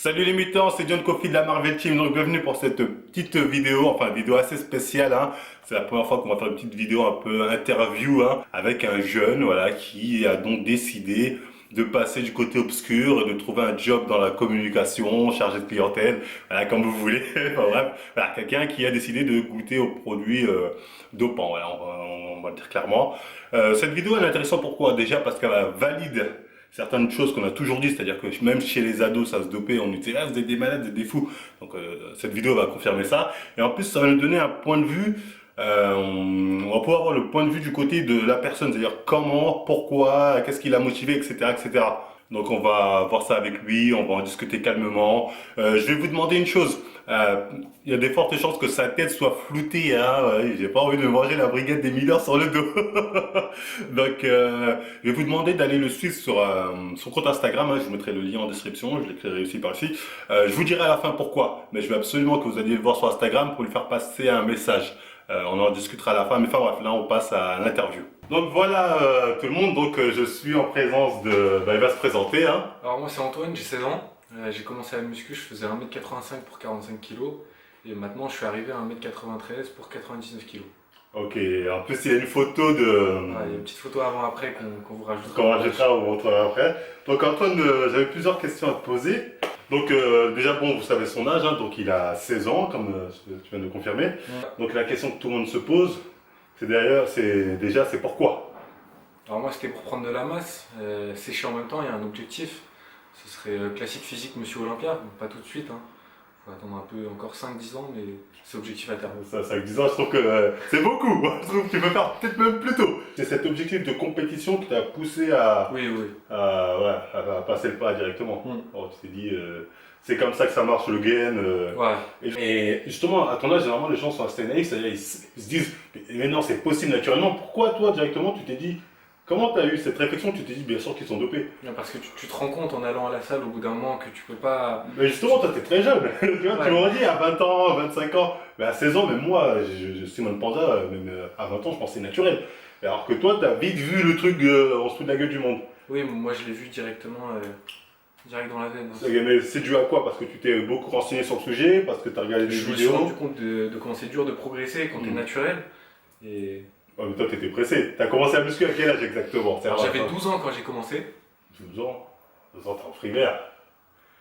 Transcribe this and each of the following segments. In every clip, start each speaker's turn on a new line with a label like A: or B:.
A: Salut les mutants, c'est John Coffey de la Marvel Team, donc bienvenue pour cette petite vidéo, enfin vidéo assez spéciale, hein. C'est la première fois qu'on va faire une petite vidéo un peu interview, hein, avec un jeune, voilà, qui a donc décidé de passer du côté obscur, de trouver un job dans la communication, chargé de clientèle, voilà, comme vous voulez. Enfin, bref, voilà, quelqu'un qui a décidé de goûter aux produits dopants, voilà, on va le dire clairement. Cette vidéo elle est intéressante pourquoi? Déjà parce qu'elle valide certaines choses qu'on a toujours dit, c'est-à-dire que même chez les ados, ça se dopait, on nous disait, ah, vous êtes des malades, vous êtes des fous. Donc cette vidéo va confirmer ça. Et en plus, ça va nous donner un point de vue, on va pouvoir avoir le point de vue du côté de la personne, c'est-à-dire comment, pourquoi, qu'est-ce qui l'a motivé, etc., etc. Donc on va voir ça avec lui, on va en discuter calmement. Je vais vous demander une chose. Il y a des fortes chances que sa tête soit floutée. Hein, ouais, j'ai pas envie de manger la brigade des mineurs sur le dos. Donc je vais vous demander d'aller le suivre sur son compte Instagram. Hein, je vous mettrai le lien en description. Je l'écrirai aussi par ici. Je vous dirai à la fin pourquoi. Mais je veux absolument que vous alliez le voir sur Instagram pour lui faire passer un message. On en discutera à la fin. Mais enfin bref, là on passe à l'interview. Donc voilà tout le monde, donc je suis en présence de... il va se présenter. Hein.
B: Alors moi c'est Antoine, j'ai 16 ans. J'ai commencé à la muscu, je faisais 1m85 pour 45 kg. Et maintenant je suis arrivé à 1m93 pour 99 kg.
A: Ok, en plus il y a une photo de...
B: Il y a une petite photo avant-après qu'on vous rajoutera.
A: Qu'on rajoutera au montrera après. Donc Antoine, j'avais plusieurs questions à te poser. Donc déjà bon, vous savez son âge, hein, donc il a 16 ans, comme tu viens de confirmer.
B: Ouais.
A: Donc la question que tout le monde se pose, c'est pourquoi?
B: Alors moi c'était pour prendre de la masse, sécher en même temps, il y a un objectif. Ce serait classique physique Monsieur Olympia, donc pas tout de suite. Faut attendre un peu, encore 5-10 ans, mais c'est objectif à terme.
A: Ça, 10 ans, je trouve que c'est beaucoup. Je trouve que tu peux faire peut-être même plus tôt. C'est cet objectif de compétition qui t'a poussé à,
B: Oui.
A: à passer le pas directement. Alors, tu t'es dit, c'est comme ça que ça marche le gain.
B: Ouais.
A: Et justement, à ton âge, généralement, les gens sont assez naïfs, c'est-à-dire ils se disent, mais non, c'est possible naturellement. Pourquoi toi, directement, tu t'es dit, comment tu as eu cette réflexion? Tu t'es dit, bien sûr qu'ils sont dopés.
B: Non, parce que tu te rends compte en allant à la salle au bout d'un moment que tu peux pas...
A: Mais justement, toi, t'es très jeune. Tu vois,
B: Ouais.
A: tu m'aurais dit à 20 ans, 25 ans. Mais à 16 ans, même moi, Simone Panda, même à 20 ans, je pensais naturel. Alors que toi, t'as vite vu le truc, on se fout de la gueule du monde.
B: Oui, moi je l'ai vu directement, direct dans la veine.
A: Mais c'est dû à quoi? Parce que tu t'es beaucoup renseigné sur le sujet, parce que t'as regardé des
B: Je me suis
A: vidéos.
B: rendu compte de comment c'est dur de progresser quand t'es naturel. Et
A: Ouais, mais toi, t'étais pressé. T'as commencé à muscu à quel âge exactement?
B: alors, j'avais 12 ans quand j'ai commencé.
A: 12 ans. 12 ans, t'es en primaire.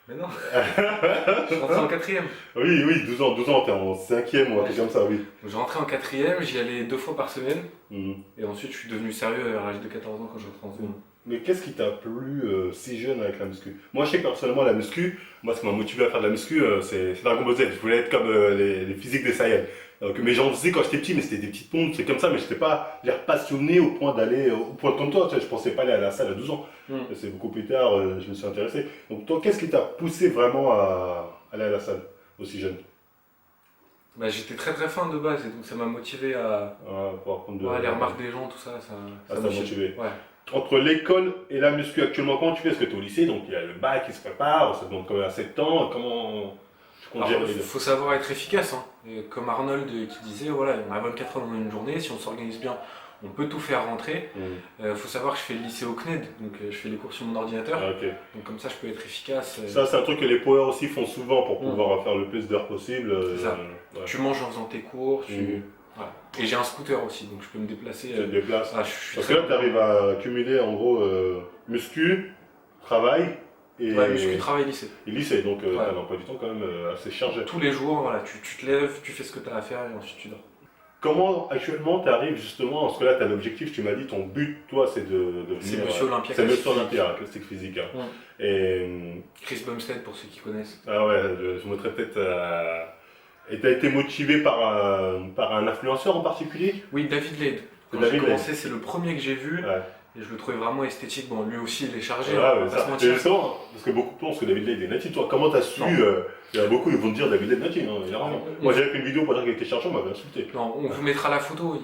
B: Mais non, je suis rentré en quatrième.
A: Oui, 12 ans, t'es en 5e ou un truc comme ça, oui.
B: Je rentrais en quatrième, j'y allais 2 fois par semaine.
A: Mhm.
B: Et ensuite je suis devenu sérieux à l'âge de 14 ans quand je rentrais en seconde.
A: Mais qu'est-ce qui t'a plu si jeune avec la muscu? Moi, je sais que personnellement, la muscu, moi, ce qui m'a motivé à faire de la muscu, c'est Dragon Ball Z. Je voulais être comme les physiques des Saiyans. Donc, mais j'en faisais quand j'étais petit, mais c'était des petites pompes, c'est comme ça, mais je n'étais pas passionné au point d'aller, au point comme toi, tu sais, je pensais pas aller à la salle à 12 ans. C'est beaucoup plus tard, je me suis intéressé. Donc, toi, qu'est-ce qui t'a poussé vraiment à aller à la salle aussi jeune?
B: Bah, j'étais très très fin de base et donc ça m'a motivé à
A: Pour apprendre de...
B: les remarques des gens, tout ça,
A: ça
B: ça
A: t'a
B: motive.
A: motivé.
B: Ouais.
A: Entre l'école et la muscu actuellement, comment tu fais? Est-ce que tu es au lycée, donc il y a le bac qui se prépare, ça demande quand même assez de temps, comment tu comptes gérer les
B: Il
A: deux?
B: faut savoir être efficace. Et comme Arnold qui disait, voilà, on a 24 heures dans une journée, si on s'organise bien, on peut tout faire rentrer. Il faut savoir que je fais le lycée au CNED, donc je fais les cours sur mon ordinateur.
A: Ah, ok.
B: Donc comme ça, je peux être efficace.
A: Ça, c'est un truc que les power aussi font souvent pour pouvoir faire le plus d'heures possible.
B: C'est ça.
A: Ouais.
B: Tu manges en faisant tes cours. Voilà. Et j'ai un scooter aussi, donc je peux me déplacer.
A: Tu te déplaces.
B: Je suis
A: Parce que là, tu arrives à cumuler en gros muscu, travail et,
B: muscu, travail, lycée.
A: et lycée. Donc, tu as un emploi du temps quand même assez chargé.
B: Tous les jours, voilà, tu te lèves, tu fais ce que tu as à faire et ensuite tu dors.
A: Comment actuellement tu arrives justement, parce que là tu as l'objectif, tu m'as dit ton but toi c'est de devenir...
B: C'est Monsieur Olympia.
A: C'est Monsieur Olympia, classique physique. Hein. Et...
B: Chris Bumstead pour ceux qui connaissent.
A: Ah ouais, je mettrais peut-être... Et tu as été motivé par un influenceur en particulier?
B: Oui, David Lade. Quand j'ai commencé, c'est le premier que j'ai vu.
A: Ouais.
B: Et je le trouvais vraiment esthétique. Bon, lui aussi, il est chargé.
A: Ouais,
B: On va pas se mentir.
A: justement, parce que beaucoup pensent que David Lade est natif. Toi, comment t'as su il y a beaucoup qui vont te dire David Lade natif, hein, énormément. Moi j'avais fait une vidéo pour dire qu'il était chargé, on m'avait insulté.
B: Non, on vous mettra la photo.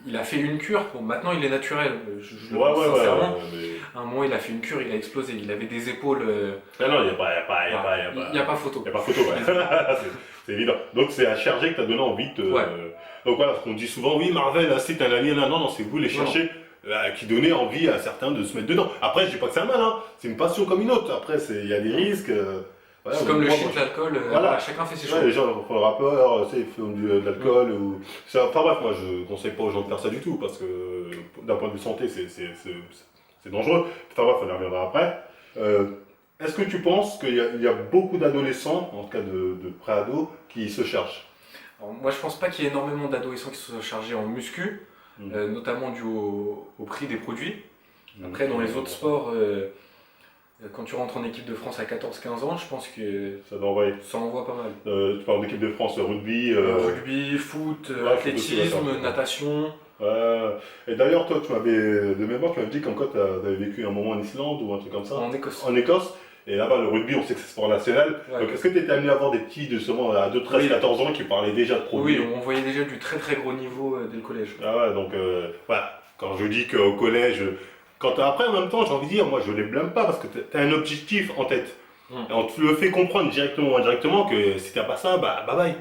B: Il a fait une cure. Bon, maintenant, il est naturel. Je le
A: Ouais,
B: pense sincèrement.
A: mais...
B: À un moment, il a fait une cure, il a explosé. Il avait des épaules.
A: Ah non, il n'y a pas
B: photo.
A: Il n'y a pas photo, ouais. C'est évident. Donc c'est à charger que t'as donné envie de... Donc voilà, ce qu'on dit souvent, oui, Marvel, c'est un alien, non, c'est vous les chercher. Qui donnait envie à certains de se mettre dedans. Après, je dis pas que c'est un mal, hein. C'est une passion comme une autre. Après, il y a des risques. Voilà,
B: C'est
A: donc
B: comme le
A: moi,
B: shit, l'alcool,
A: voilà.
B: voilà, chacun fait ses choix.
A: Ouais, les gens font le rappeur, tu sais, ils font de l'alcool ou. Enfin bref, moi je conseille pas aux gens de faire ça du tout parce que d'un point de vue santé, c'est dangereux. Enfin bref, on y reviendra après. Euh, Est-ce que tu penses qu'il y a beaucoup d'adolescents, en tout cas de pré-ados, qui se cherchent?
B: Alors, moi, je pense pas qu'il y ait énormément d'adolescents qui se soient chargés en muscu,
A: Mm.
B: notamment dû au prix des produits.
A: Mm.
B: Après, dans les autres sports, quand tu rentres en équipe de France à 14-15 ans, je pense que
A: Ça doit envoyer.
B: ça envoie pas mal.
A: Tu parles d'équipe de France, rugby.
B: Rugby, foot,
A: Ouais,
B: athlétisme,
A: foot aussi, ouais.
B: natation.
A: Et d'ailleurs, toi, de mémoire, tu m'avais dit qu'en quoi tu avais vécu un moment en Islande ou un truc comme ça.
B: En Écosse.
A: En Écosse. Et là-bas, le rugby, on sait que c'est sport national.
B: Ouais.
A: Donc, est-ce que tu étais amené à avoir des petits, justement, à 2, 13,
B: Oui.
A: 14 ans qui parlaient déjà de produits?
B: Oui, on voyait déjà du très très gros niveau dès le collège.
A: Ah ouais, donc, voilà. Quand je dis qu'au collège, après, en même temps, j'ai envie de dire, moi, je les blâme pas parce que tu as un objectif en tête. Et on te le fait comprendre directement ou indirectement que si t'as pas ça, bah bye bye.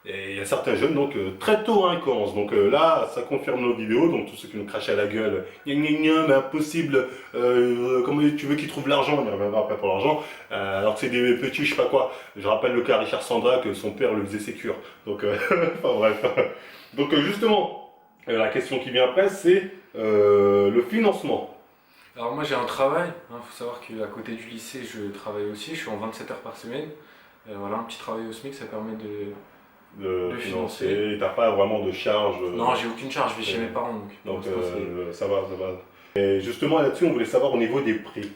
A: Et il y a certains jeunes, donc très tôt, hein, ils commencent. Donc là, ça confirme nos vidéos, donc tous ceux qui nous crachent à la gueule, gna gna gna, mais impossible, comment tu veux qu'ils trouvent l'argent, on y reviendra après pour l'argent, alors que c'est des petits, je sais pas quoi. Je rappelle le cas à Richard Sandra que son père le faisait sécure. Donc, enfin bref. Donc justement, la question qui vient après, c'est le financement.
B: Alors moi j'ai un travail, faut savoir qu'à côté du lycée je travaille aussi, je suis en 27 heures par semaine. Voilà, un petit travail au SMIC, ça permet
A: De
B: de
A: financer, t'as pas vraiment de charge.
B: Non, j'ai aucune charge, je vais chez
A: euh,
B: mes parents
A: Donc
B: ça,
A: ça va, ça va. Et justement là-dessus, on voulait savoir au niveau des prix.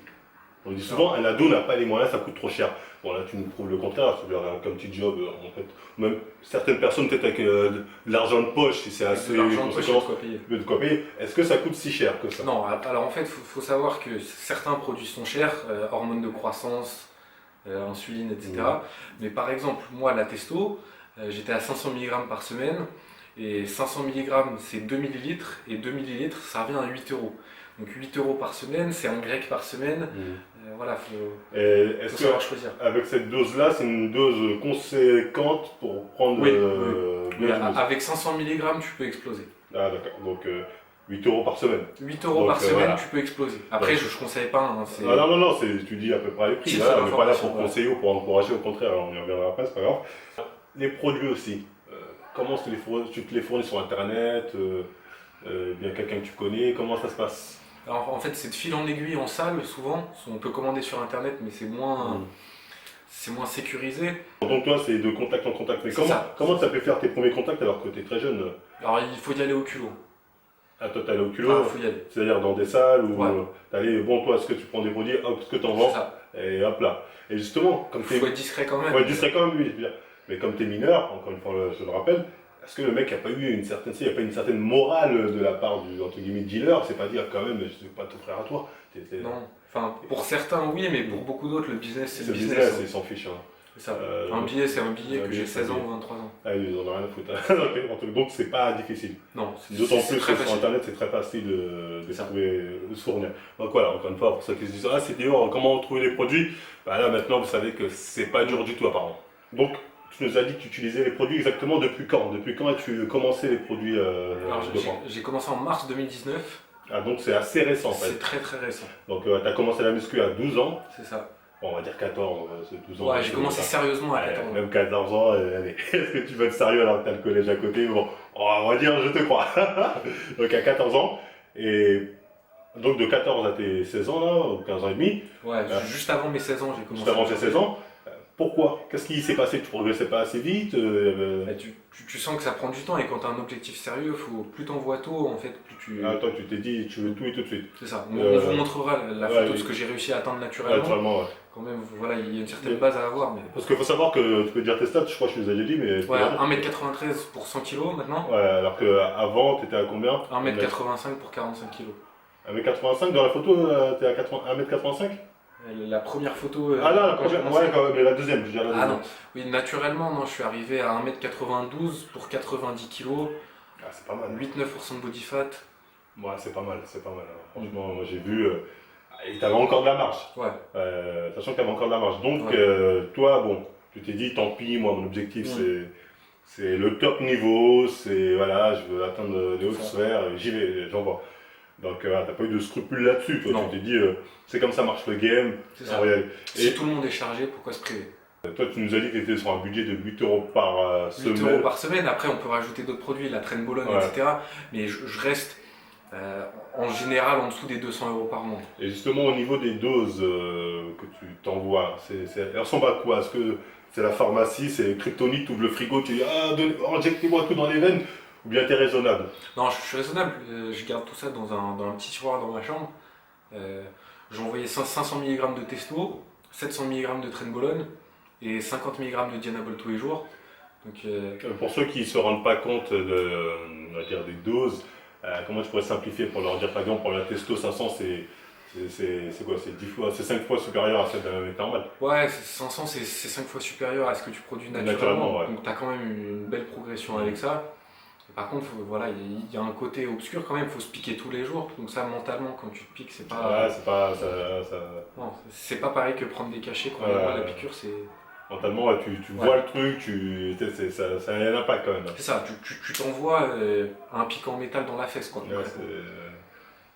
A: On dit souvent, un ado n'a pas les moyens, ça coûte trop cher. Bon là, tu nous prouves le contraire, c'est-à-dire comme petit job, en fait. Même certaines personnes, peut-être avec de l'argent de poche, si c'est assez
B: de l'argent de poche, il y a de
A: conséquent,
B: quoi payer.
A: de quoi payer. Est-ce que ça coûte si cher que ça?
B: Non, alors en fait, faut savoir que certains produits sont chers, hormones de croissance, insuline, etc. Mais par exemple, moi, la testo, j'étais à 500 mg par semaine, et 500 mg c'est 2 ml, et 2 ml ça revient à 8 euros. Donc 8 euros par semaine, c'est un grec par semaine. Voilà,
A: Est-ce
B: faut savoir choisir.
A: avec cette dose-là, c'est une dose conséquente pour prendre
B: Oui,
A: bien
B: Mais
A: du muscle?
B: avec 500 mg, tu peux exploser.
A: Ah d'accord, donc 8 euros par semaine.
B: 8 euros
A: Donc,
B: par semaine,
A: voilà.
B: tu peux exploser. Après,
A: Donc,
B: je conseille pas.
A: Ah non, non, non, tu dis à peu près les prix.
B: Titre
A: Là, on n'est pas là
B: d'information,
A: pour
B: voilà.
A: conseiller ou pour encourager, au contraire, on y reviendra après, c'est pas grave. Les produits aussi, comment tu te les fournis sur internet, bien quelqu'un que tu connais, comment ça se passe?
B: Alors en fait, c'est de fil en aiguille en salle, souvent. On peut commander sur internet, mais c'est moins sécurisé.
A: Donc toi, c'est de contact en contact. Mais
B: C'est ça.
A: comment tu as pu faire tes premiers contacts alors que tu es très jeune?
B: Alors il faut y aller au culot.
A: Ah, toi, t'es allé au culot,
B: Enfin, faut y aller.
A: c'est-à-dire dans des salles où
B: Ouais.
A: t'allais, bon, toi, est-ce que tu prends des produits, hop, est-ce que t'en
B: C'est
A: vends,
B: ça.
A: et hop là. Et justement, comme
B: Il faut être discret quand même.
A: ouais, discret quand même, lui, bien. Mais comme t'es mineur, encore une fois, je le rappelle, est-ce que le mec n'a pas eu une certaine, il y a pas une certaine morale de la part du, entre guillemets, dealer, c'est pas dire quand même, je ne vais pas t'offrir à toi.
B: Non. Enfin, pour certains, oui, mais pour beaucoup d'autres, le business, c'est
A: C'est
B: le
A: le
B: business.
A: ils s'en fichent. Hein.
B: C'est ça. Un billet, c'est un billet
A: un
B: que
A: billet,
B: j'ai
A: c'est un
B: 16 ans
A: billet.
B: ou 23 ans.
A: Ah, ils en ont rien à foutre. Donc c'est pas difficile.
B: Non,
A: D'autant
B: c'est
A: plus
B: très
A: que sur
B: facile.
A: internet, c'est très facile de
B: Ça.
A: trouver, de se fournir. Donc voilà, encore une fois, pour ceux qui se disent, ah c'est dur, comment trouver les produits? Bah là maintenant, vous savez que c'est pas dur du tout apparemment. Donc, tu nous as dit que tu utilisais les produits exactement depuis quand? Depuis quand as-tu commencé les produits
B: Alors,
A: de vente?
B: j'ai commencé en mars 2019.
A: Ah donc c'est assez récent en fait.
B: C'est très très récent.
A: Donc tu as commencé la muscu à 12 ans,
B: C'est ça.
A: bon, on va dire 14, c'est 12 ans.
B: Ouais, j'ai commencé sérieusement à
A: Ouais,
B: 14 ans.
A: même 14 ans, allez, est-ce que tu vas être sérieux alors que tu as le collège à côté? Bon, on va dire je te crois. Donc à 14 ans, et donc de 14 à tes 16 ans là, ou 15 ans et demi,
B: Ouais, juste avant mes 16 ans, j'ai commencé.
A: juste avant tes 16 ans, pourquoi? Qu'est-ce qui s'est passé? Tu progressais pas assez vite?
B: Bah, tu sens que ça prend du temps et quand tu as un objectif sérieux, plus t'en vois tôt, en fait, plus tu.
A: Ah, toi tu t'es dit tu veux tout et tout de suite.
B: C'est ça. On vous montrera la photo
A: ouais,
B: de ce que j'ai réussi à atteindre
A: Ouais,
B: naturellement.
A: naturellement, ouais.
B: Quand même, voilà, il y a une certaine base à avoir. Mais...
A: Parce qu'il faut savoir que tu peux dire tes stats, je crois que je les ai dit, mais.
B: Ouais, 1m93 pour 100 kg maintenant.
A: Ouais, alors qu'avant, t'étais à combien?
B: 1m85 pour 45 kg.
A: 1m85 dans la photo, t'es à 1m85?
B: La première photo.
A: Ah là,
B: quand j'ai commencé.
A: ouais, mais la deuxième, je veux dire la
B: Ah
A: deuxième.
B: non, oui, naturellement, non, je suis arrivé à 1m92 pour 90 kg,
A: Ah, c'est pas mal.
B: 8-9% de body fat.
A: Ouais, c'est pas mal, c'est pas mal. Alors, franchement, moi j'ai vu, et t'avais encore de la marge.
B: Ouais.
A: Sachant que t'avais encore de la marge. Donc,
B: Ouais.
A: toi, bon, tu t'es dit, tant pis, moi, mon objectif, c'est le top niveau, c'est, voilà, je veux atteindre les hautes sphères, et j'y vais, j'en vois. Donc, t'as pas eu de scrupules là-dessus, toi,
B: Non.
A: tu t'es dit, c'est comme ça marche le game,
B: C'est
A: on
B: ça.
A: va y aller.
B: Si tout le monde est chargé, pourquoi se priver?
A: Toi, tu nous as dit que tu étais sur un budget de 8 euros par
B: 8
A: semaine.
B: € par semaine. Après, on peut rajouter d'autres produits, la Trenbolone,
A: Ouais.
B: etc. Mais je reste en général en dessous des 200 € par mois.
A: Et justement, au niveau des doses que tu t'envoies, elles ressemblent à quoi? Est-ce que c'est la pharmacie, c'est kryptonite, tu ouvres le frigo, tu dis ah, injectez-moi tout dans les veines, ou bien t'es raisonnable?
B: Non, je suis raisonnable. Je garde tout ça dans un petit tiroir dans ma chambre. J'ai envoyé 500 mg de testo, 700 mg de Trenbolone et 50 mg de Dianabol tous les jours. Donc,
A: Pour ceux qui ne se rendent pas compte on va dire des doses, comment tu pourrais simplifier pour leur dire, par exemple, pour la testo 500, c'est quoi? C'est 10 fois, c'est 5 fois supérieur à celle d'un mec normal.
B: ouais, 500 c'est 5 fois supérieur à ce que tu produis naturellement.
A: Naturellement, ouais.
B: Donc tu as quand même une belle progression avec ça. Et par contre, voilà, il y a un côté obscur quand même, il faut se piquer tous les jours. Donc ça, mentalement, quand tu te piques, c'est pas...
A: Ouais, c'est pas.
B: Non, c'est pas pareil que prendre des cachets quand la piqûre, c'est...
A: Mentalement, ouais, tu vois le truc, ça a un impact quand même.
B: C'est ça, tu t'envoies un pic en métal dans la fesse, quoi.
A: Ouais,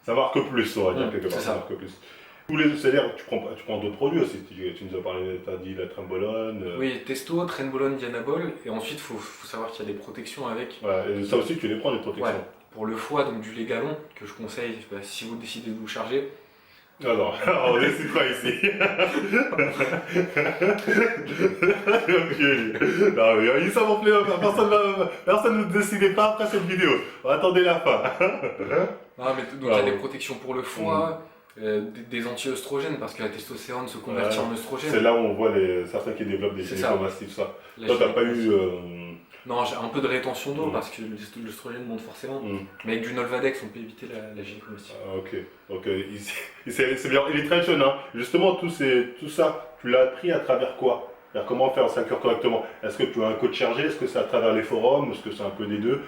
A: ça marque plus, on va dire, quelque part, ça marque plus. Tous les c'est-à-dire, tu prends d'autres produits aussi. Tu nous as parlé, tu as dit la Trenbolone.
B: Oui, testo, Trenbolone, Dianabol, et ensuite il faut savoir qu'il y a des protections avec.
A: Ouais, et ça aussi, tu les prends, les protections.
B: Ouais, pour le foie, donc du Légalon, que je conseille si vous décidez de vous charger.
A: Alors, on décide quoi ici? Non, mais il s'en plaît, personne ne décidez pas après cette vidéo. Attendez la fin.
B: Non, mais donc il y a des protections pour le foie, des anti-œstrogènes, parce que la testostérone se convertit en œstrogène.
A: C'est là où on voit certains qui développent des gynécomasties, tout ça. Toi, t'as pas eu.
B: Non, j'ai un peu de rétention d'eau parce que l'œstrogène monte forcément. Mais avec du Nolvadex, on peut éviter la gynécomastie.
A: Ah, ok. Donc, c'est bien. Il est très jeune, hein. Justement, tout ça, tu l'as appris à travers quoi? Comment faire sa cure correctement? Est-ce que tu as un coach chargé? Est-ce que c'est à travers les forums? Est-ce que c'est un peu des deux?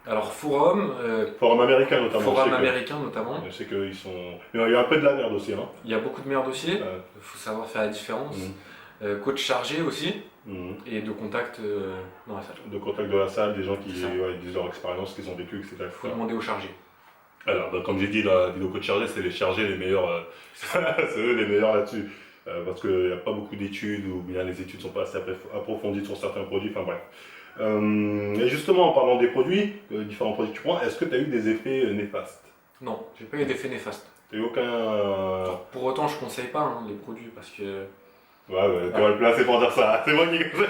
B: Alors, forum.
A: Forum américain notamment.
B: Forum américain notamment.
A: Je sais qu'ils sont. Il y a un peu de la merde aussi, hein.
B: Il y a beaucoup de merde aussi. Il faut savoir faire la différence. Coach chargé aussi. Et de contact dans la salle.
A: De contact de la salle, des gens qui disent leur expérience, qu'ils ont vécu, etc.
B: Il faut demander aux chargés.
A: Alors, comme j'ai dit dans la vidéo coach chargé, c'est les chargés les meilleurs, c'est eux les meilleurs là-dessus. Parce qu'il n'y a pas beaucoup d'études, ou bien les études ne sont pas assez approfondies sur certains produits, enfin bref. Et justement, en parlant des produits, différents produits que tu prends, est-ce que tu as eu des effets néfastes?
B: Non, j'ai pas eu d'effet néfaste.
A: Tu n'as eu aucun...
B: Pour autant, je conseille pas les produits parce que...
A: Ouais, tu vas le placer pour dire ça, c'est moi qui conseille.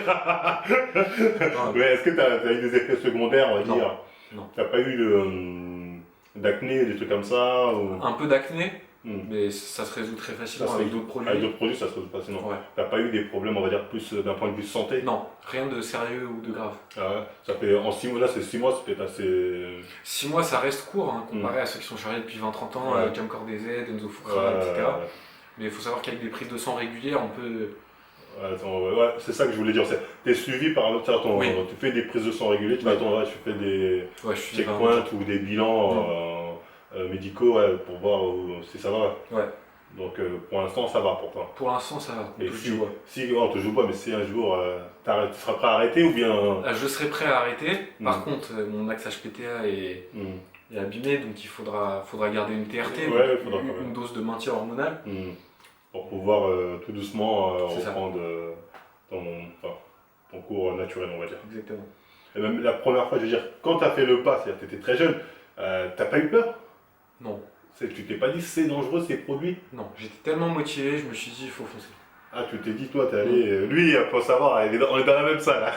A: Mais est-ce que tu as eu des effets secondaires, on va dire?
B: Non.
A: Tu n'as pas eu d'acné, des trucs comme ça
B: Un peu d'acné, mais ça se résout très facilement avec d'autres produits.
A: Avec d'autres produits, ça se résout facilement.
B: Ouais.
A: Tu n'as pas eu des problèmes, on va dire, plus d'un point de vue santé?
B: Non, rien de sérieux ou de grave.
A: Ah ouais. Ça fait, en 6 mois, là c'est 6 mois, c'est peut-être assez...
B: 6 mois, ça reste court, comparé à ceux qui sont chargés depuis 20-30 ans, avec Camcor DZ, Enzo Fukra, etc. Mais il faut savoir qu'avec des prises de sang régulières, on peut...
A: Ouais, c'est ça que je voulais dire. Tu es suivi par un autre, tu fais des prises de sang régulières, tu tu fais des checkpoints ou des bilans médicaux pour voir si ça va.
B: Ouais.
A: Donc pour l'instant ça va pour toi.
B: Pour l'instant ça va.
A: Et si on te joue pas, mais si un jour tu seras prêt à arrêter ou bien...
B: Je serai prêt à arrêter. Par contre, mon axe HPTA est abîmé, donc il faudra garder une TRT, une dose de maintien hormonal.
A: Pour pouvoir tout doucement reprendre ton cours naturel, on va dire.
B: Exactement.
A: Et même la première fois, je veux dire, quand tu as fait le pas, c'est-à-dire que tu étais très jeune, t'as pas eu peur?
B: Non.
A: Tu t'es pas dit c'est dangereux ces produits?
B: Non, j'étais tellement motivé, je me suis dit il faut foncer.
A: Ah, tu t'es dit, toi, t'es allé. Lui, faut savoir, on est dans la même salle.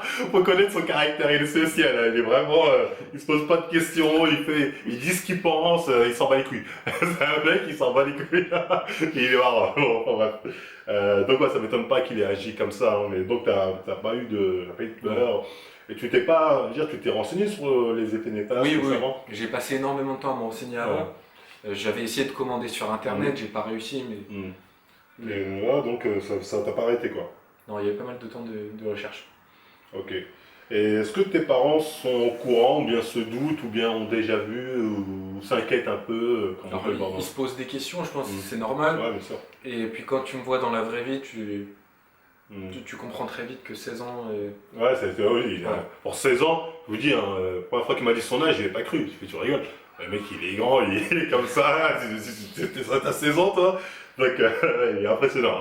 A: Faut connaître son caractère, il est spécial. Il est vraiment. Il se pose pas de questions, il dit ce qu'il pense, il s'en bat les couilles. C'est un mec, il s'en bat les couilles. Il est marrant. Bon, bref. Donc, ça m'étonne pas qu'il ait agi comme ça. Hein, mais donc, t'as pas eu de peur. Et tu t'es pas. Je veux dire, tu t'es renseigné sur les effets néfastes?
B: Oui. J'ai passé énormément de temps à me renseigner avant. J'avais essayé de commander sur internet, j'ai pas réussi, mais.
A: Et là, donc ça t'a pas arrêté quoi?
B: Non, il y a eu pas mal de temps de recherche.
A: Ok. Et est-ce que tes parents sont au courant, ou bien se doutent, ou bien ont déjà vu, ou s'inquiètent un peu quand
B: ils se posent des questions, je pense que c'est normal.
A: Ouais, bien sûr.
B: Et puis quand tu me vois dans la vraie vie, tu comprends très vite que 16 ans...
A: Ouais, pour 16 ans, je vous dis, la première fois qu'il m'a dit son âge, je n'ai pas cru. Tu rigoles. Le mec, il est grand, il est comme ça. T'as 16 ans, toi. Donc, il est impressionnant.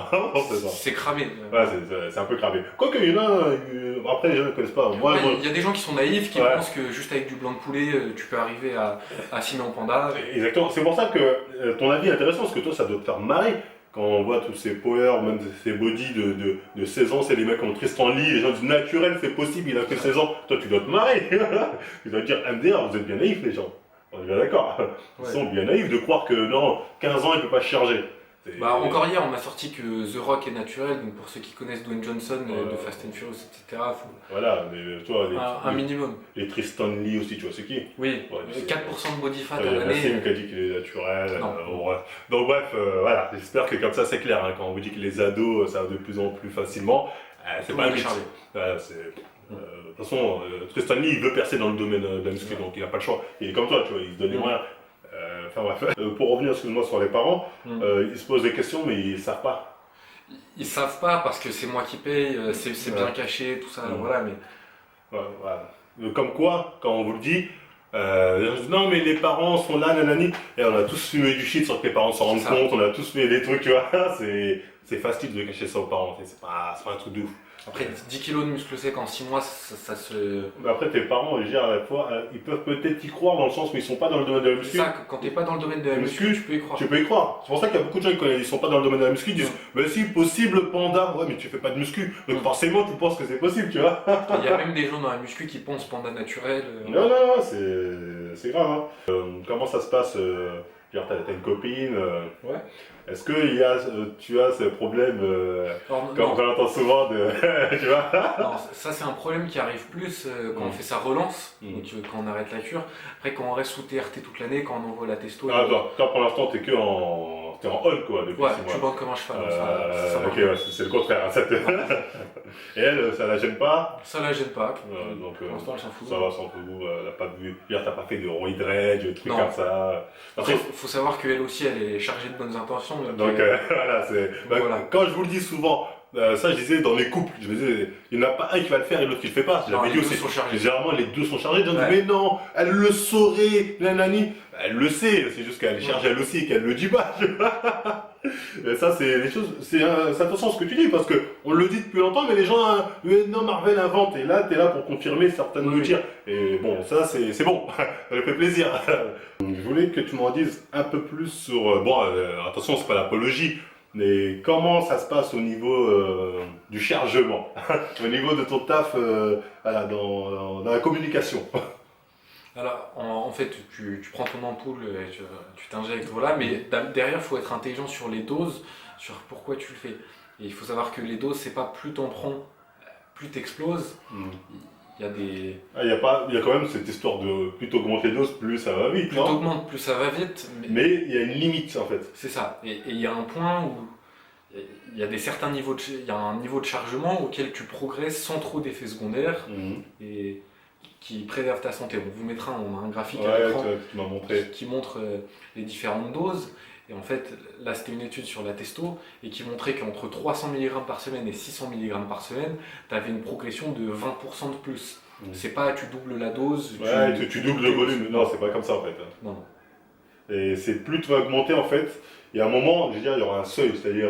B: C'est cramé.
A: Ouais, c'est un peu cramé. Quoique, il y en a, après, les gens ne connaissent pas. Moi,
B: Il y a des gens qui sont naïfs, qui
A: ouais.
B: pensent que juste avec du blanc de poulet, tu peux arriver à Sinon Panda.
A: Exactement. C'est pour ça que ton avis est intéressant, parce que toi, ça doit te faire marrer. Quand on voit tous ces power, même ces body de 16 ans, c'est les mecs comme Tristan Lee, les gens disent naturel, c'est possible, il a que 16 ans. Toi, tu dois te marrer. Tu dois te dire, MDR, vous êtes bien naïfs, les gens. On est bien d'accord. Ils
B: Ouais.
A: sont bien naïfs de croire que non, 15 ans, il peut pas se charger.
B: Bah, encore hier, on a sorti que The Rock est naturel, donc pour ceux qui connaissent Dwayne Johnson de Fast and Furious, etc., faut
A: Voilà, mais toi,
B: un minimum.
A: les Tristan Lee aussi, tu vois, c'est qui?
B: Oui,
A: Ouais,
B: 4% de body fat
A: il y
B: à
A: a Nassim
B: l'année.
A: qui a dit qu'il est naturel.
B: Non.
A: Bref. Donc bref, voilà, j'espère que comme ça c'est clair. Hein, quand on vous dit que les ados, ça va de plus en plus facilement, c'est
B: Tout
A: pas
B: le
A: un
B: monde est
A: mythe.
B: chargé.
A: Voilà, de toute façon, Tristan Lee, il veut percer dans le domaine de la muscu, donc il n'a pas le choix. Il est comme toi, tu vois, il se donne les moyens. Enfin bref. Pour revenir, excuse-moi, sur les parents, ils se posent des questions, mais ils savent pas.
B: Ils savent pas parce que c'est moi qui paye, c'est bien caché, tout ça, voilà, mais
A: Voilà. Comme quoi, quand on vous le dit, on dit, non mais les parents sont là, nanani, et on a tous fumé du shit sans que les parents s'en rendent
B: C'est ça.
A: compte, on a tous fait des trucs, tu vois, c'est facile de cacher ça aux parents, c'est pas un truc de ouf.
B: après 10 kilos de muscle sec en 6 mois, ça se...
A: Mais après tes parents, je veux dire, à la fois, ils peuvent peut-être y croire dans le sens où ils sont pas dans le domaine de la
B: C'est
A: muscu.
B: ça, quand t'es pas dans le domaine de la muscu, tu peux y croire.
A: Tu peux y croire. C'est pour ça qu'il y a beaucoup de gens qui ils sont pas dans le domaine de la muscu, ils disent mais si possible panda, ouais mais tu fais pas de muscu, donc forcément tu penses que c'est possible, tu vois.
B: Il y a même des gens dans la muscu qui pensent panda naturel.
A: Non, non, non, c'est grave. Hein. Comment ça se passe t'as une copine
B: Ouais.
A: Est-ce que tu as ce problème
B: Alors,
A: quand on entend souvent de. Tu vois
B: non, ça c'est un problème qui arrive plus quand on fait sa relance,
A: Mm.
B: donc quand on arrête la cure. Après, quand on reste sous TRT toute l'année, quand on envoie la testo.
A: Ah, toi pour l'instant, t'es t'es en on quoi depuis
B: Ouais,
A: 6
B: tu
A: mois.
B: bandes comme un cheval. Ça
A: Ok, ouais, c'est le contraire. Hein, Et elle, ça la gêne pas
B: Ça la gêne pas.
A: donc,
B: Pour l'instant, elle s'en fout.
A: ça va sans vous, elle a pas vu. T'as pas fait de roid rage, de trucs
B: Non.
A: comme ça.
B: Après, faut savoir qu'elle aussi, elle est chargée de bonnes intentions.
A: Donc voilà,
B: voilà.
A: Quand je vous le dis souvent, ça je disais dans les couples, je me disais, il n'y en a pas un qui va le faire et l'autre qui le fait pas.
B: Non,
A: J'avais
B: les
A: dit
B: deux
A: aussi,
B: sont chargés.
A: généralement les deux sont chargés. Donc,
B: Ouais.
A: mais non, elle le saurait, nanani. Elle le sait, c'est juste qu'elle est chargée elle aussi et qu'elle le dit pas. Tu vois. Et ça, c'est les choses, c'est intéressant ce que tu dis parce que on le dit depuis longtemps, mais les gens, non, Marvel invente. Et là, t'es là pour confirmer certaines
B: Oui.
A: tirs. Et bon, ça, c'est bon, ça me fait plaisir. Je voulais que tu m'en dises un peu plus sur. Attention, c'est pas l'apologie, mais comment ça se passe au niveau du chargement, au niveau de ton taf voilà, dans la communication.
B: Alors, en fait, tu prends ton ampoule et tu t'injectes, voilà, mais derrière, il faut être intelligent sur les doses, sur pourquoi tu le fais. Et il faut savoir que les doses, c'est pas plus t'en prends, plus t'exploses. Il y a des...
A: Il y a quand même cette histoire de plus t'augmentes les doses, plus ça va vite,
B: Plus
A: non?
B: t'augmentes, plus ça va vite.
A: Mais il y a une limite en fait.
B: C'est ça. Et il y a un point où il y a certains niveaux il y a un niveau de chargement auquel tu progresses sans trop d'effets secondaires et qui préserve ta santé. On vous mettra un graphique à
A: Ouais,
B: l'écran
A: tu m'as montré.
B: qui montre les différentes doses. Et en fait, là, c'était une étude sur la testo et qui montrait qu'entre 300 mg par semaine et 600 mg par semaine, tu avais une progression de 20% de plus. C'est pas tu doubles la dose,
A: Ouais, tu doubles le volume. Non, c'est pas comme ça en fait.
B: Non.
A: Et c'est plus tu vas augmenter en fait. Il y a un moment, je veux dire, il y aura un seuil, c'est-à-dire,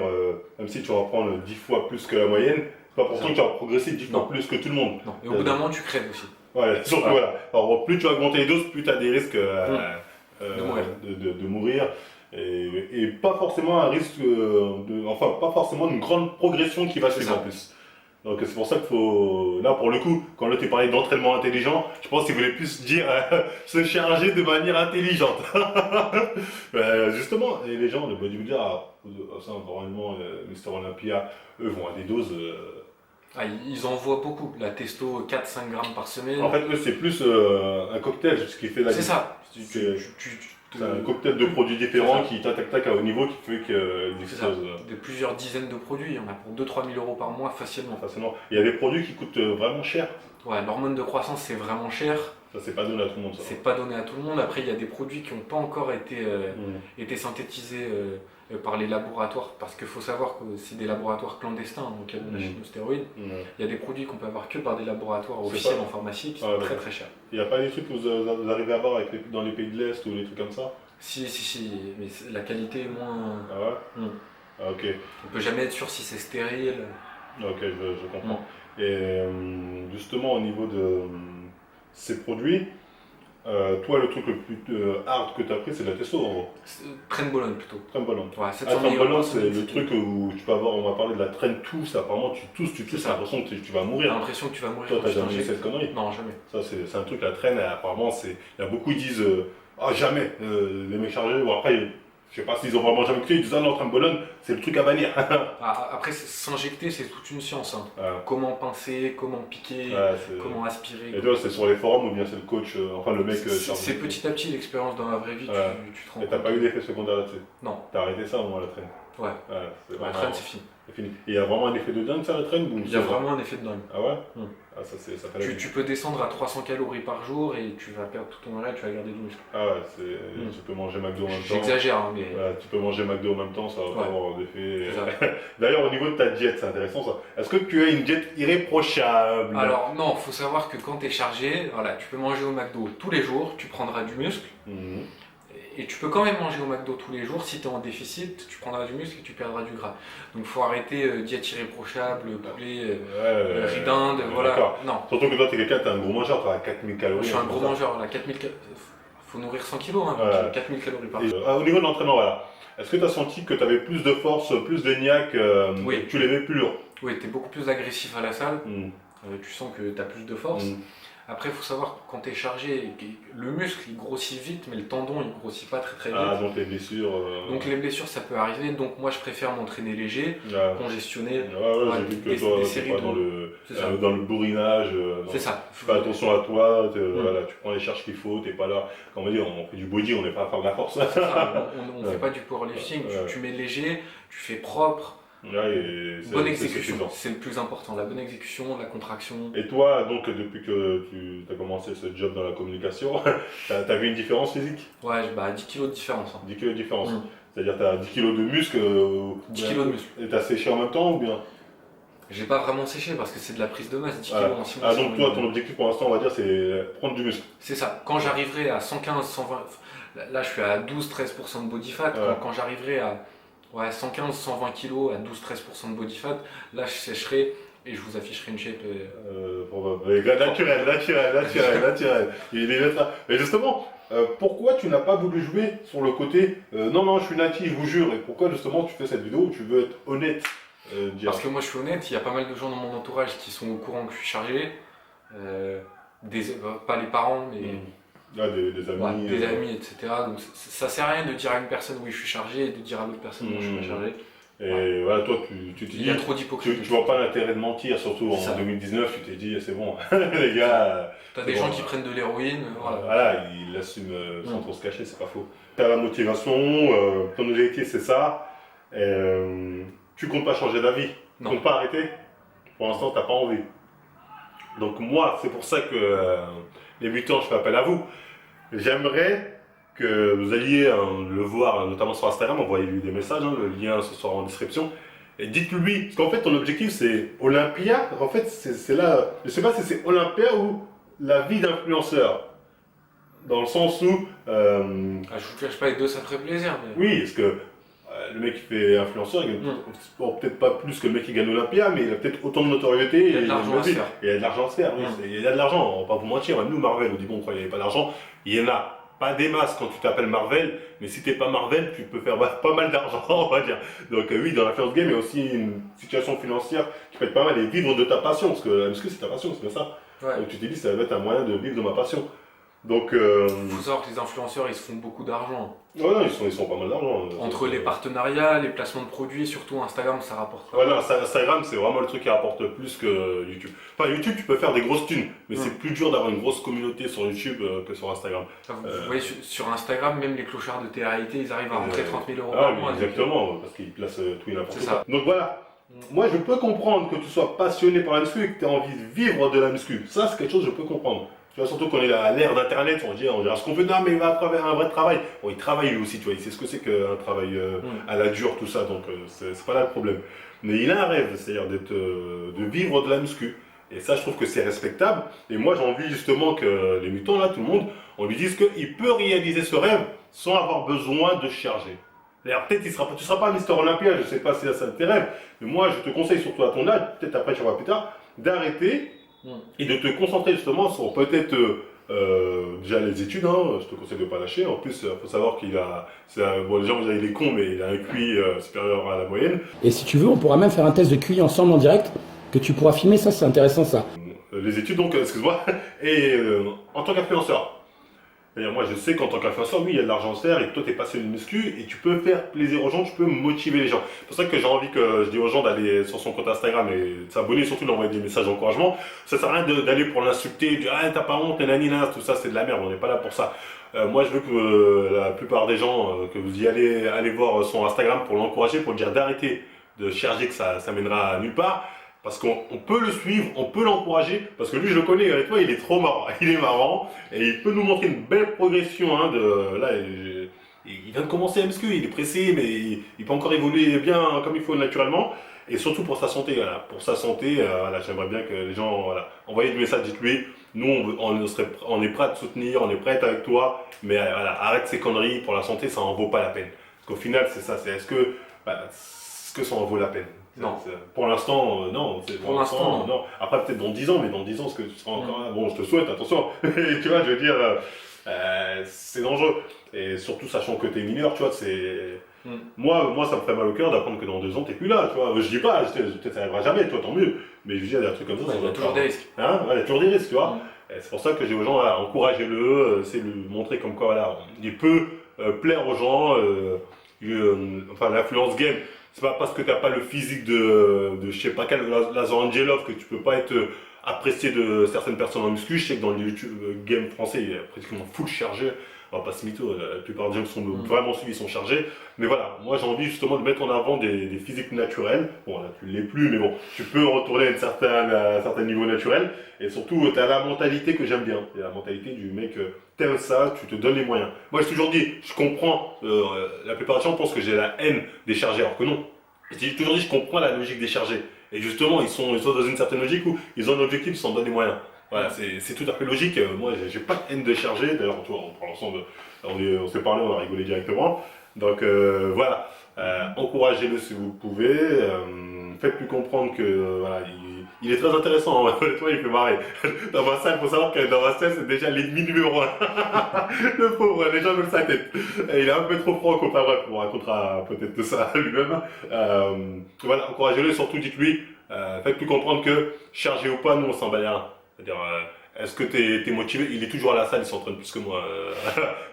A: même si tu vas prendre 10 fois plus que la moyenne, c'est pas pour ça que tu vas progresser 10 fois
B: Non.
A: plus que tout le monde.
B: Non. Et au bout d'un moment, tu crèves aussi.
A: Ouais, surtout voilà. Alors, plus tu vas augmenter les doses, plus tu as des risques
B: De mourir.
A: de mourir. Et pas forcément un risque, enfin, pas forcément une grande progression qui va
B: C'est
A: suivre
B: ça.
A: en plus. Donc c'est pour ça qu'il faut, là pour le coup, quand là tu parlais d'entraînement intelligent, je pense qu'il voulait plus dire se charger de manière intelligente. Justement, et les gens, le bodybuilder, ça normalement, Mister Olympia, eux vont à des doses.
B: Ah, ils envoient beaucoup. La testo, 4-5 grammes par semaine.
A: En fait, eux c'est plus un cocktail, ce qui fait la
B: c'est ça.
A: C'est un cocktail de produits différents qui tac à haut niveau qui fait qu'ils
B: C'est ça.
A: explosent
B: De plusieurs dizaines de produits. Il y en a pour 2-3 000 euros par mois facilement.
A: facilement. Il y a des produits qui coûtent vraiment cher.
B: Ouais, l'hormone de croissance, c'est vraiment cher.
A: Ça, c'est pas donné à tout le monde, ça.
B: C'est pas donné à tout le monde. Après, il y a des produits qui n'ont pas encore été synthétisés par les laboratoires. Parce qu'il faut savoir que c'est des laboratoires clandestins, donc il y a de la chimio-stéroïde. Il y a des produits qu'on peut avoir que par des laboratoires
A: C'est
B: officiels
A: pas-
B: en pharmacie qui sont
A: Ah,
B: très
A: d'accord.
B: très chers.
A: Il n'y a pas des trucs que vous arrivez à avoir dans les pays de l'Est ou des trucs comme ça?
B: Si, mais la qualité est moins.
A: Ah ouais? Ah, ok.
B: On peut jamais être sûr si c'est stérile.
A: Ok, je
B: Mm.
A: comprends. Et justement, au niveau de ces produits, toi, le truc le plus hard que tu as pris, c'est la testo en gros.
B: Trenbolone plutôt.
A: Trembolone.
B: Ouais,
A: Ah,
B: 700 mg
A: Trembolone,
B: par
A: c'est
B: semaine,
A: le truc où tu peux avoir, on va parler de la traîne tousse, apparemment tu
B: C'est
A: tousses, t'as
B: ça.
A: l'impression que tu vas
B: T'as
A: mourir.
B: l'impression que tu vas mourir
A: Toi,
B: quand
A: t'as
B: tu
A: jamais eu
B: t'injectes.
A: cette connerie.
B: Non, jamais.
A: Ça, c'est un truc, la traîne, apparemment, il y a beaucoup qui disent, ah, jamais, les mecs chargés, bon après, je sais pas s'ils ont vraiment jamais écouté, ils disent, ah non, Trembolone, c'est le truc à bannir.
B: Après, s'injecter, c'est toute une science, hein.
A: Ah,
B: Comment pincer, comment piquer,
A: ouais,
B: comment aspirer.
A: Et toi, c'est sur les forums ou bien c'est le coach, enfin le mec chargé.
B: C'est petit à petit l'expérience dans la vraie vie,
A: Ouais.
B: tu te rends
A: Et t'as
B: compte.
A: pas eu d'effet secondaire là-dessus.
B: Non,
A: T'as arrêté ça au moins la traîne.
B: ouais.
A: C'est
B: La
A: vraiment-
B: traîne, c'est fini.
A: c'est fini. Et il y a vraiment un effet de dingue ça la traîne ou
B: Il y a vraiment un effet de dingue.
A: Ah ouais
B: Mm.
A: Ah ça fait la vie.
B: Tu peux descendre à 300 calories par jour et tu vas perdre tout ton air et tu vas garder du muscle.
A: Ah ouais,
B: Mm.
A: tu peux manger McDo en même temps.
B: J'exagère, hein, mais.
A: Ouais, tu peux manger McDo en même temps, ça va pas
B: Ouais.
A: avoir d'effet.
B: C'est ça.
A: D'ailleurs, au niveau de ta diète, c'est intéressant ça. Est-ce que tu as une diète irréprochable?
B: Alors, non, faut savoir que quand tu es chargé, voilà, tu peux manger au McDo tous les jours, tu prendras du muscle.
A: Mhm.
B: Et tu peux quand même manger au McDo tous les jours. Si tu es en déficit, tu prendras du muscle et tu perdras du gras. Donc, faut arrêter diète irréprochable, poulet, riz d'Inde, voilà.
A: D'accord.
B: Non,
A: Surtout que toi, t'es quelqu'un, t'es un gros mangeur, t'as 4000 calories.
B: je suis un
A: comme
B: gros
A: ça.
B: mangeur. Là, 4000 faut nourrir 100 kilos, hein,
A: Ouais.
B: 4000 calories par
A: Et,
B: jour.
A: au niveau de l'entraînement, voilà. Est-ce que tu as senti que tu avais plus de force, plus de niaque,
B: Oui.
A: et que tu levais plus lourd?
B: Oui, tu es beaucoup plus agressif à la salle.
A: Mhm.
B: Tu sens que tu as plus de force.
A: Mhm.
B: Après, il faut savoir que quand tu es chargé, le muscle il grossit vite, mais le tendon il grossit pas très vite.
A: Ah, donc les blessures.
B: Donc les blessures ça peut arriver. Donc moi je préfère m'entraîner léger,
A: Ouais.
B: congestionné.
A: Ouais,
B: Ouais,
A: j'ai vu que
B: des
A: toi, t'es
B: séries
A: pas
B: de-
A: dans
B: C'est ça.
A: dans le bourrinage.
B: C'est ça.
A: Tu fais attention à toi,
B: Mm.
A: voilà, tu prends les charges qu'il faut, t'es pas là. Comme on dit, on fait du body, on n'est pas à faire de la force.
B: C'est ça, on ne
A: Ouais.
B: fait pas du powerlifting,
A: Ouais.
B: tu mets léger, tu fais propre,
A: Ouais, et
B: bonne
A: c'est
B: exécution,
A: suffisant.
B: c'est le plus important, la bonne exécution, la contraction.
A: Et toi, donc, depuis que tu as commencé ce job dans la communication, t'as vu une différence physique?
B: Ouais, 10 kilos de différence.
A: 10 kilos de différence.
B: Mm.
A: C'est-à-dire tu as 10 kilos de muscle.
B: 10 kilos de muscle.
A: Et t'as séché en même temps ou bien?
B: J'ai pas vraiment séché parce que c'est de la prise de masse, 10
A: Ah,
B: kilos en 6 mois.
A: ah, donc toi, ton objectif pour l'instant, on va dire, c'est prendre du muscle.
B: C'est ça. Quand j'arriverai à 115, 120, là je suis à 12-13% de body fat.
A: Ouais.
B: Quand j'arriverai à 115, 120 kg à 12-13% de body fat, là je sécherai et je vous afficherai une shape.
A: Naturel. Il est là. Mais justement, pourquoi tu n'as pas voulu jouer sur le côté non, je suis natif, je vous jure. Et pourquoi justement tu fais cette vidéo où tu veux être honnête dire.
B: Parce que moi je suis honnête, il y a pas mal de gens dans mon entourage qui sont au courant que je suis chargé. Pas les parents, mais
A: Ah, des amis.
B: des amis, etc. Donc ça sert à rien de dire à une personne oui je suis chargé et de dire à l'autre personne non je suis pas chargé.
A: Et voilà, toi, tu t'es
B: Il y a
A: dit.
B: trop d'hypocrisie.
A: Tu vois pas l'intérêt de mentir, surtout en
B: C'est ça.
A: 2019, tu t'es dit, c'est bon, les gars.
B: T'as des
A: c'est
B: gens
A: bon,
B: qui prennent de l'héroïne, voilà.
A: Voilà, ils l'assument sans
B: Mm.
A: trop se cacher, c'est pas faux. T'as la motivation, ton objectif c'est ça. Tu comptes pas changer d'avis, tu
B: Non.
A: comptes pas arrêter. Pour l'instant, t'as pas envie. Donc moi, c'est pour ça que les mutants, je fais appel à vous. J'aimerais que vous alliez le voir, notamment sur Instagram, envoyez-lui des messages, hein, le lien ce sera en description. Et dites-lui, parce qu'en fait ton objectif c'est Olympia, en fait c'est là, je sais pas si c'est Olympia ou la vie d'influenceur. Dans le sens où,
B: Je vous cache pas, les deux ça me ferait plaisir. Mais...
A: oui, parce que le mec qui fait influenceur, il gagne peut-être pas plus que le mec qui gagne Olympia, mais il a peut-être autant de notoriété.
B: Il y a de l'argent à se faire.
A: Il y a de l'argent à se faire, oui. Il y a de l'argent, on va pas vous mentir. Même nous, Marvel, on dit bon, il n'y avait pas d'argent. Il y en a pas des masses quand tu t'appelles Marvel, mais si t'es pas Marvel, tu peux faire pas mal d'argent, on va dire. Donc oui, dans l'influence game, il y a aussi une situation financière qui peut être pas mal et vivre de ta passion, parce que la muscu c'est ta passion, c'est bien ça.
B: Ouais.
A: Donc tu t'es dit, ça va être un moyen de vivre de ma passion. Donc,
B: Faut savoir que les influenceurs ils se font beaucoup d'argent.
A: ouais, non, ils sont pas mal d'argent.
B: Entre les partenariats, les placements de produits, surtout Instagram ça rapporte pas.
A: Ouais, non, Instagram, c'est vraiment le truc qui rapporte plus que YouTube. Enfin, YouTube, tu peux faire des grosses thunes, mais c'est plus dur d'avoir une grosse communauté sur YouTube que sur Instagram.
B: Enfin, vous voyez sur Instagram, même les clochards de télé-réalité, ils arrivent à rentrer 30 000 euros
A: Ah,
B: par
A: mais
B: mois. donc,
A: exactement, parce qu'ils placent tout et n'importe
B: C'est
A: quoi.
B: ça.
A: Donc voilà, moi je peux comprendre que tu sois passionné par la muscu et que tu as envie de vivre de la muscu. Ça, c'est quelque chose que je peux comprendre. Tu vois, surtout qu'on est à l'ère d'Internet, on dira ce qu'on veut, non, mais il va travailler un vrai travail. Bon, il travaille lui aussi, tu vois, il sait ce que c'est qu'un travail à la dure, tout ça, donc c'est pas là le problème. Mais il a un rêve, c'est-à-dire de vivre de la muscu. Et ça, je trouve que c'est respectable. Et moi, j'ai envie justement que les mutants, là, tout le monde, on lui dise qu'il peut réaliser ce rêve sans avoir besoin de charger. D'ailleurs, peut-être tu seras pas Mister Olympia, je sais pas si ça te rêve, mais moi je te conseille surtout à ton âge, peut-être après tu vois plus tard, d'arrêter et de te concentrer justement sur peut-être déjà les études, hein, je te conseille de ne pas lâcher. En plus, il faut savoir bon, les gens vous avez des cons, mais il a un QI supérieur à la moyenne.
C: Et si tu veux, on pourra même faire un test de QI ensemble en direct, que tu pourras filmer, ça c'est intéressant ça.
A: Les études donc, excuse-moi, et en tant qu'influenceur. C'est-à-dire, moi, je sais qu'en tant qu'influenceur, oui, il y a de l'argent à se faire et que toi, tu es passionné de muscu et tu peux faire plaisir aux gens, tu peux motiver les gens. C'est pour ça que j'ai envie que je dis aux gens d'aller sur son compte Instagram et de s'abonner, surtout d'envoyer des messages d'encouragement. Ça sert à rien d'aller pour l'insulter, dire ah, t'as pas honte, nanana, tout ça, c'est de la merde, on n'est pas là pour ça. Moi, je veux que la plupart des gens, que vous y allez voir son Instagram pour l'encourager, pour lui dire d'arrêter de chercher que ça mènera à nulle part. Parce qu'on peut le suivre, on peut l'encourager, parce que lui je le connais, avec toi il est trop marrant, il est marrant, et il peut nous montrer une belle progression, hein, là, il vient de commencer à muscu, il est pressé, mais il peut encore évoluer bien comme il faut naturellement, et surtout pour sa santé, voilà, pour sa santé, voilà, j'aimerais bien que les gens, voilà, envoyez des messages, dites-lui, nous on est prêt à te soutenir, on est prêt à être avec toi, mais voilà, arrête ces conneries, pour la santé ça en vaut pas la peine. Parce qu'au final c'est ça, c'est est-ce que ça en vaut la peine?
B: Non.
A: Pour l'instant, non.
B: Pour l'instant,
A: non. Après, peut-être dans 10 ans, mais dans 10 ans, est-ce que tu seras encore là? Bon, je te souhaite, attention. Tu vois, je veux dire, c'est dangereux. Et surtout, sachant que tu es mineur, tu vois, c'est. Moi, ça me ferait mal au cœur d'apprendre que dans 2 ans, tu n'es plus là, tu vois. Je dis pas, peut-être ça n'arrivera jamais, toi, tant mieux. Mais je veux dire, il y a des trucs comme ça.
B: Il y a toujours des risques.
A: Hein, ouais, il y a toujours des risques, tu vois. Et c'est pour ça que j'ai aux gens, voilà, encouragez-le, c'est lui montrer comme quoi, voilà, il peut plaire aux gens. Enfin, l'influence game. C'est pas parce que t'as pas le physique de je sais pas quel Lazar Angelov que tu peux pas être apprécié de certaines personnes en muscu. Je sais que dans le YouTube game français, il est pratiquement full chargé. On va pas se mytho, la plupart des gens qui sont vraiment suivis sont chargés. Mais voilà, moi j'ai envie justement de mettre en avant des physiques naturels. Bon là tu l'es plus, mais bon, tu peux retourner à un certain niveau naturel. Et surtout, tu as la mentalité que j'aime bien. C'est la mentalité du mec, t'aimes ça, tu te donnes les moyens. Moi j'ai toujours dit, je comprends, la plupart des gens pensent que j'ai la haine des chargés, alors que non. J'ai toujours dit, je comprends la logique des chargés. Et justement, ils sont dans une certaine logique où ils ont un objectif, ils s'en donnent les moyens. Voilà, c'est tout à fait logique. Moi, j'ai pas de haine de chargé. D'ailleurs, tu vois, on parle ensemble, on s'est parlé, on a rigolé directement. Donc voilà, encouragez-le si vous le pouvez. Faites-lui comprendre que voilà, il est très intéressant. Hein. Toi, il fait marrer. Dans ma salle, il faut savoir que dans ma salle, c'est déjà l'ennemi numéro 1. Le pauvre, les gens veulent sa tête. Et il est un peu trop franc, enfin bref, on racontera peut-être de ça lui-même. Voilà, encouragez-le et surtout dites-lui, faites-lui comprendre que chargé ou pas, nous on s'en bat les reins. C'est-à-dire, est-ce que tu es motivé? Il est toujours à la salle, il s'entraîne plus que moi.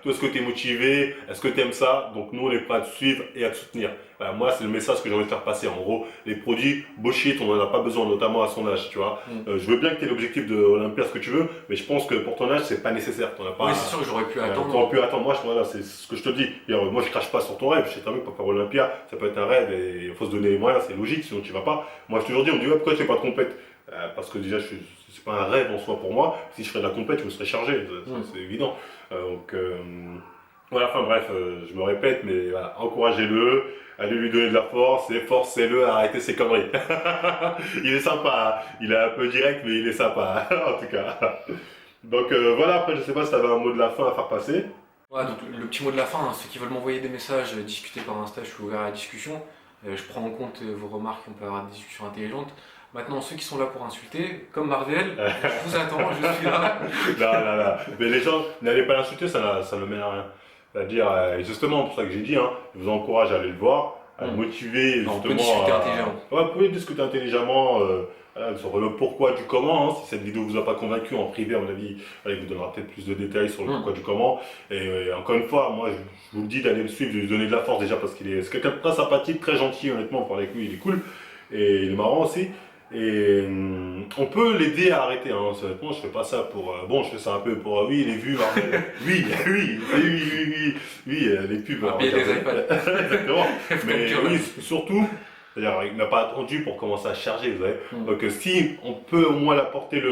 A: Toi, est-ce que tu es motivé? Est-ce que tu aimes ça? Donc, nous, on est prêts à te suivre et à te soutenir. Voilà, moi, c'est le message que j'ai envie de faire passer. En gros, les produits, bullshit, on n'en a pas besoin, notamment à son âge, tu vois. Je veux bien que tu aies l'objectif de Olympia, ce que tu veux, mais je pense que pour ton âge, c'est pas nécessaire.
B: Oui, c'est sûr que j'aurais pu attendre.
A: T'aurais pu attendre. Moi, voilà, c'est ce que je te dis. Moi, je crache pas sur ton rêve. Je sais très bien que pour faire Olympia, ça peut être un rêve et il faut se donner les moyens, c'est logique, sinon tu vas pas. Moi, je te toujours dit, on me dit, ouais, pourquoi tu fais pas de compète? Parce que déjà, c'est pas un rêve en soi pour moi. Si je ferais de la compète, je me serais chargé, c'est évident. Voilà, enfin bref, je me répète, mais voilà, encouragez-le, allez lui donner de la force, et forcez-le à arrêter ses conneries. Il est sympa, hein. Il est un peu direct, mais il est sympa, en tout cas. Donc voilà, après, je sais pas si tu avais un mot de la fin à faire passer.
B: Ouais, donc le petit mot de la fin, hein, ceux qui veulent m'envoyer des messages, discuter par Insta, je suis ouvert à la discussion. Je prends en compte vos remarques, on peut avoir des discussions intelligentes. Maintenant, ceux qui sont là pour insulter, comme Marvel, je vous attends, je suis là.
A: Non. Mais les gens, n'allez pas l'insulter, ça ne mène à rien. C'est-à-dire, justement, pour ça que j'ai dit, hein, je vous encourage à aller le voir, à le motiver, justement.
B: On peut discuter intelligemment.
A: Ouais, vous pouvez discuter intelligemment sur le pourquoi du comment. Hein. Si cette vidéo vous a pas convaincu en privé, à mon avis, il vous donnera peut-être plus de détails sur le pourquoi du comment. Et encore une fois, moi, je vous le dis d'aller le suivre, de lui donner de la force déjà parce c'est quelqu'un de très sympathique, très gentil, honnêtement, pour avec lui, il est cool. Et il est marrant aussi. Et on peut l'aider à arrêter. Hein. Honnêtement, je fais pas ça pour. Bon, je fais ça un peu pour. Oui, les vues. oui, les pubs.
B: Payer les iPads.
A: Exactement. Mais oui, surtout, c'est-à-dire, il n'a pas attendu pour commencer à charger. Vous savez. Donc, si on peut au moins l'apporter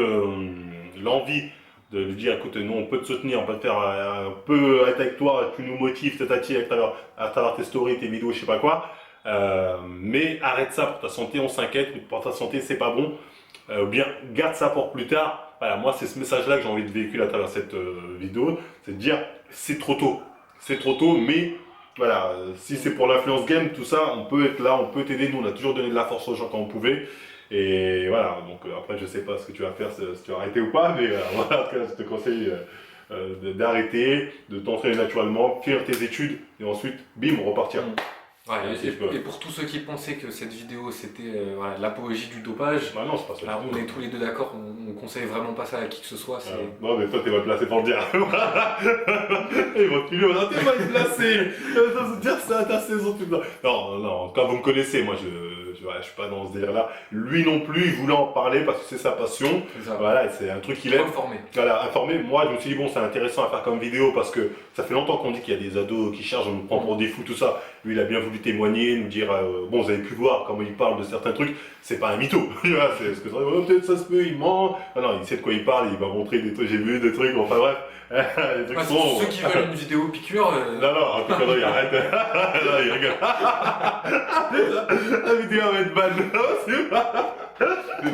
A: l'envie de lui dire, écoute, nous, on peut te soutenir, on peut te faire, on peut être avec toi, tu nous motives, t'attirer à travers tes stories, tes vidéos, je sais pas quoi. Mais arrête ça pour ta santé, on s'inquiète, pour ta santé c'est pas bon, ou bien garde ça pour plus tard. Voilà, moi c'est ce message là que j'ai envie de véhiculer à travers cette vidéo, c'est de dire c'est trop tôt, mais voilà, si c'est pour l'influence game, tout ça, on peut être là, on peut t'aider. Nous, on a toujours donné de la force aux gens quand on pouvait. Et voilà, donc après, je sais pas ce que tu vas faire, si tu vas arrêter ou pas, mais voilà, en tout cas, je te conseille d'arrêter, de t'entraîner naturellement, finir tes études et ensuite, bim, repartir.
B: Ouais, et pour tous ceux qui pensaient que cette vidéo c'était voilà, l'apologie du dopage,
A: Bah non, c'est pas ça.
B: alors on est tous les deux d'accord, on conseille vraiment pas ça à qui que ce soit.
A: Non, mais toi, t'es mal placé pour le dire. Ils vont te filer, on a t'es mal placé. Tu vas se dire ça à ta saison. Non, non, en tout cas, vous me connaissez, moi, je suis pas dans ce délire-là. Lui non plus, il voulait en parler parce que c'est sa passion. Voilà, et c'est un truc qu'il aime.
B: Informé.
A: Voilà, informé. Moi, je me suis dit, bon, c'est intéressant à faire comme vidéo parce que ça fait longtemps qu'on dit qu'il y a des ados qui cherchent, on nous prend pour des fous, tout ça. Lui, il a bien voulu témoigner, nous dire, bon, vous avez pu voir comment il parle de certains trucs, c'est pas un mytho. C'est ce que peut-être ça se peut, il ment. Non, non, il sait de quoi il parle, il va montrer des trucs, j'ai vu des trucs, enfin bref. Des trucs
B: ceux qui veulent une vidéo piqûre.
A: Non, non, en tout cas, non, il arrête. Non, il rigole. La vidéo va être bonne.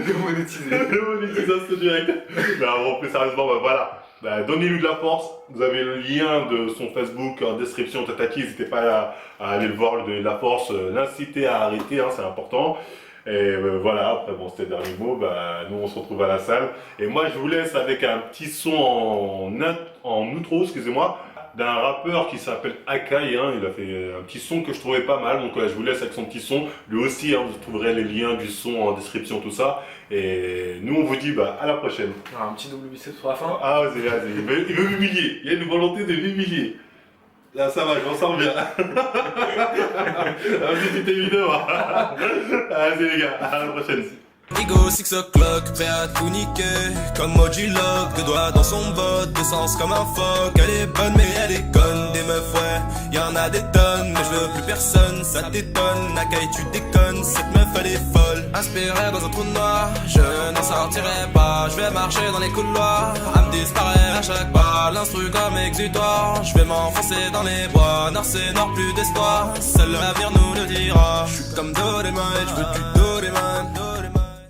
B: Démonétisé.
A: Démonétisation direct. Non, bon, plus sérieusement, bah, voilà. Bah, donnez-lui de la force. Vous avez le lien de son Facebook en description. Tataki, n'hésitez pas à aller le voir, lui donner de la force, l'inciter à arrêter, hein, c'est important. Et voilà, après bon, c'était le dernier mot, bah, nous on se retrouve à la salle. Et moi je vous laisse avec un petit son en outro, excusez-moi, d'un rappeur qui s'appelle Akai, hein, il a fait un petit son que je trouvais pas mal, donc je vous laisse avec son petit son. Lui aussi, hein, vous trouverez les liens du son en description, tout ça. Et nous on vous dit bah, à la prochaine.
B: Alors, un petit double biceps pour la fin.
A: Ah vas-y, vas-y, il veut m'humilier, il y a une volonté de m'humilier. Là ça va, je m'en sens bien. Un petit vidéo. Vas-y les gars, à la prochaine.
D: Ego 6 o'clock, prêt à tout niquer. Comme Modulog, deux doigts dans son botte, d'essence comme un phoque. Elle est bonne mais elle est conne, des meufs ouais, y'en a des tonnes. Mais je veux plus personne, ça t'étonne. Nakai tu déconnes, cette meuf elle est folle. Inspirée dans un trou noir, je n'en sortirai pas. Je vais marcher dans les couloirs, à me disparaître à chaque pas. L'instru comme exutoire, je vais m'enfoncer dans les bois. Nord c'est nord, plus d'espoir, seul l'avenir nous le dira. Je suis comme Doraemon et je veux plus